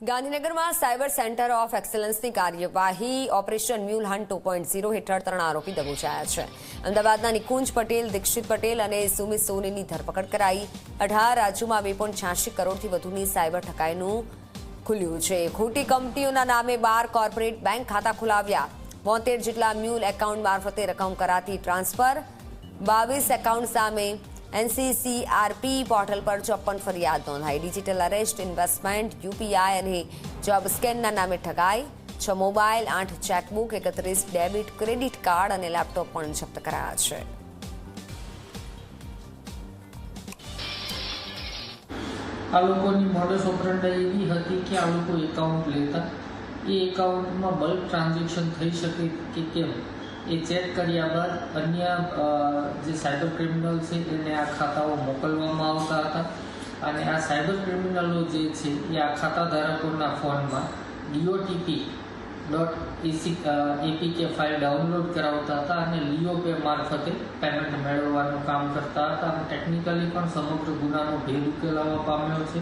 ગાંધીનગરમાં cyber centre of એક્સલન્સની કાર્યવાહી operation mule hunt 2.0 હેઠળ 3 આરોપી દબોચાયા છે. અમદાવાદના નિકુંજ પટેલ, દીક્ષિત પટેલ અને સુમિત સોનીની ધરપકડ કરાઈ. 18 રાજ્યોમાં 2.86 કરોડથી વધુની સાયબર ઠકાઈનું ખુલ્યું છે. ખોટી કંપનીઓના નામે 12 કોર્પોરેટ બેંક ખાતા ખોલાવ્યા. 72 જેટલા મ્યુલ એકાઉન્ટ મારફતે રકમ કરાતી ટ્રાન્સફર. 22 એકાઉન્ટ સામે એનસીસીઆરપી પોર્ટલ પર 54 ફરિયાદ નોંધાઈ. ડિજિટલ અરેસ્ટ, ઇન્વેસ્ટમેન્ટ, યુપીઆઈ અને જોબ સ્કેનના નામે ઠગાઈ. 6 mobile, 8 chequebook, 31 debit credit card અને લેપટોપ પણ જપ્ત કરાયા છે. આ લોકોની મોડસ ઓપરેન્ડાઈ એવી હતી કે આ લોકો એકાઉન્ટ લેતા, એ એકાઉન્ટમાં બલ્ક ટ્રાન્ઝેક્શન થઈ શકે કે કેમ એ ચેક કર્યા બાદ અન્ય જે સાયબર ક્રિમિનલ છે એને આ ખાતાઓ મોકલવામાં આવતા હતા અને આ સાયબર ક્રિમિનલો જે છે એ આ ખાતા ધારકોના ફોનમાં DOTP.APK ફાઇલ ડાઉનલોડ કરાવતા હતા અને લિયો પે મારફતે પેમેન્ટ મેળવવાનું કામ કરતા હતા અને ટેકનિકલી પણ સમગ્ર ગુનાનો ભેદ ઉકેલાવા પામ્યો છે.